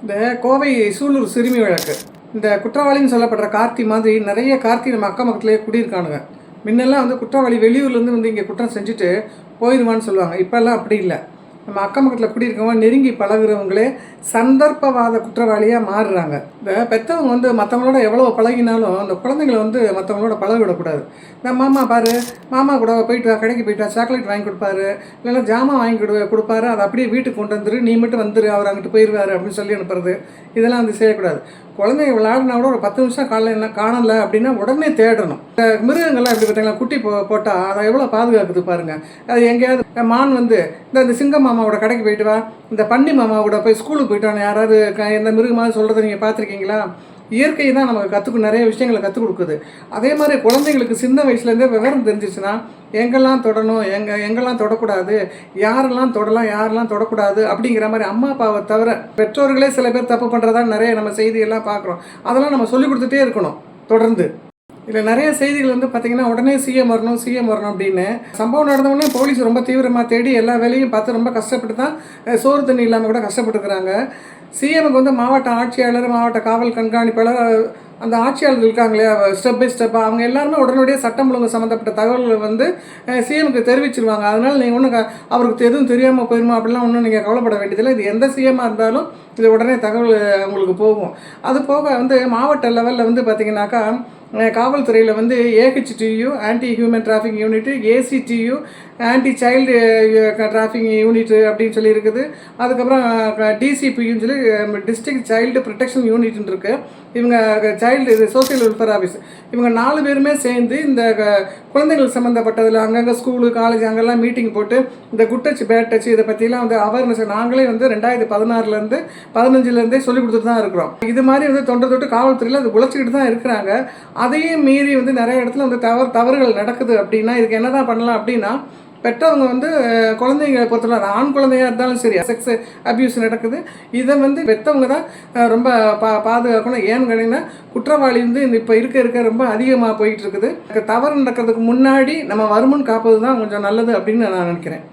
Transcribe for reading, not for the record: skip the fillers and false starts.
இந்த கோவை சூலூர் சிறுமி வழக்கு, இந்த குற்றவாளின்னு சொல்லப்படுற கார்த்தி மாதிரி நிறைய கார்த்தி நம்ம அக்கம் பக்கத்துலேயே குடியிருக்கானுங்க. முன்னெல்லாம் வந்து குற்றவாளி வெளியூர்லேருந்து வந்து இங்கே குற்றம் செஞ்சுட்டு போயிடுவான்னு சொல்லுவாங்க. இப்போல்லாம் அப்படி இல்லை. நம்ம அக்கம் பக்கத்தில் குடியிருக்கவங்க நெருங்கி பழகுறவங்களே சந்தர்ப்பவாத குற்றவாளியாக மாறுறாங்க. இந்த பெற்றவங்க வந்து மற்றவங்களோட எவ்வளோ பழகினாலும் அந்த குழந்தைங்களை வந்து மற்றவங்களோட பழக விடக்கூடாது. இந்த மாமா பாரு, மாமா கூட போயிட்டு வா, கடைக்கு போயிட்டு வா, சாக்லேட் வாங்கி கொடுப்பாரு, இல்லைன்னா ஜாமான் வாங்கி கொடுப்பாரு, அதை அப்படியே வீட்டுக்கு கொண்டு வந்துரு, நீ மட்டும் வந்துரு, அவர் அங்கிட்டு போயிடுவார் அப்படின்னு சொல்லி அனுப்புறது, இதெல்லாம் வந்து செய்யக்கூடாது. குழந்தைங்க விளையாடினா கூட ஒரு 10 நிமிஷம் காலையில் என்ன காணலை அப்படின்னா உடனே தேடணும். இந்த மிருகங்கள்லாம் எப்படி பார்த்தீங்களா, குட்டி போட்டால் அதை எவ்வளோ பாதுகாக்குது பாருங்கள். அது எங்கேயாவது மான் வந்து இந்த சிங்க மாமாவோட கடைக்கு போயிட்டு வா, இந்த பன்னி மாமாவோட போய் ஸ்கூலுக்கு போயிட்டானே யாராவது எந்த மிருகமாக சொல்கிறத நீங்கள் பார்த்துருக்கீங்களா? இயற்கை தான் நமக்கு நிறைய விஷயங்களை கற்றுக் கொடுக்குது. அதே மாதிரி குழந்தைங்களுக்கு சின்ன வயசுலேருந்தே விவரம் தெரிஞ்சிச்சுன்னா எங்கெல்லாம் தொடணும், எங்கெல்லாம் தொடக்கூடாது, யாரெல்லாம் தொடலாம், யாரெல்லாம் தொடக்கூடாது அப்படிங்கிற மாதிரி அம்மா அப்பாவை தவிர பெற்றோர்களே சில பேர் தப்பு பண்ணுறதா நிறைய நம்ம செய்தியெல்லாம் பார்க்குறோம். அதெல்லாம் நம்ம சொல்லிக் கொடுத்துட்டே இருக்கணும் தொடர்ந்து. இதில் நிறைய செய்திகள் வந்து பார்த்திங்கன்னா உடனே சிஎம் வரணும் அப்படின்னு சம்பவம் நடந்தவுடனே போலீஸ் ரொம்ப தீவிரமாக தேடி எல்லா வேலையும் பார்த்து ரொம்ப கஷ்டப்பட்டு தான் சோறு தண்ணி இல்லாமல் கூட கஷ்டப்பட்டுருக்குறாங்க. சிஎம்க்கு வந்து மாவட்ட ஆட்சியாளர், மாவட்ட காவல் கண்காணிப்பாளர், அந்த ஆட்சியாளர்கள் இருக்காங்க இல்லையா, ஸ்டெப் பை ஸ்டெப்பாக அவங்க எல்லாருமே உடனடியாக சட்டம் ஒழுங்கு சம்மந்தப்பட்ட தகவல்களை வந்து சிஎம்க்கு தெரிவிச்சிருவாங்க. அதனால் நீங்கள் ஒன்றும் அவருக்கு எதுவும் தெரியாமல் போயிருமா அப்படிலாம் ஒன்றும் நீங்கள் கவலைப்பட வேண்டியதில்லை. இது எந்த சிஎம்மாக இருந்தாலும் இது உடனே தகவல் உங்களுக்கு போகும். அது போக வந்து மாவட்ட லெவலில் வந்து பார்த்திங்கனாக்கா காவல்துறையில் வந்து AHTU anti human traffic unit, ACTU anti child traffic unit அப்படின்னு சொல்லி இருக்குது. அதுக்கப்புறம் டிசிபின்னு சொல்லி டிஸ்ட்ரிக்ட் சைல்டு ப்ரொடெக்ஷன் யூனிட்னு இருக்குது. இவங்க சைல்டு சோசியல் வெல்ஃபேர் ஆஃபீஸ், இவங்க 4 பேருமே சேர்ந்து இந்த குழந்தைகள் சம்மந்தப்பட்டதில் அங்கங்கே ஸ்கூலு காலேஜ் அங்கெல்லாம் மீட்டிங் போட்டு இந்த குட் டச் பேட் டச் இதை பற்றிலாம் வந்து அவேர்னஸ் நாங்களே வந்து 2016 15 சொல்லிக் கொடுத்துட்டு தான் இருக்கிறோம். இது மாதிரி வந்து தொட்டு காவல்துறையில் அது உழைச்சிக்கிட்டு தான் இருக்கிறாங்க. அதையும் மீறி வந்து நிறைய இடத்துல வந்து தவறுகள் நடக்குது. அப்படின்னா இதுக்கு என்ன தான் பண்ணலாம் அப்படின்னா, பெற்றவங்க வந்து குழந்தைங்களை பொறுத்தவரை ஆண் குழந்தையாக இருந்தாலும் சரி செக்ஸ் அப்யூஸ் நடக்குது, இதை வந்து பெற்றவங்க தான் ரொம்ப பாதுகாக்கணும். ஏன்னு கேட்டிங்கன்னா குற்றவாளி வந்து இப்போ இருக்க ரொம்ப அதிகமாக போயிட்டு இருக்குது. தவறு நடக்கிறதுக்கு முன்னாடி நம்ம வருமுன் காப்பது தான் கொஞ்சம் நல்லது அப்படின்னு நான் நினைக்கிறேன்.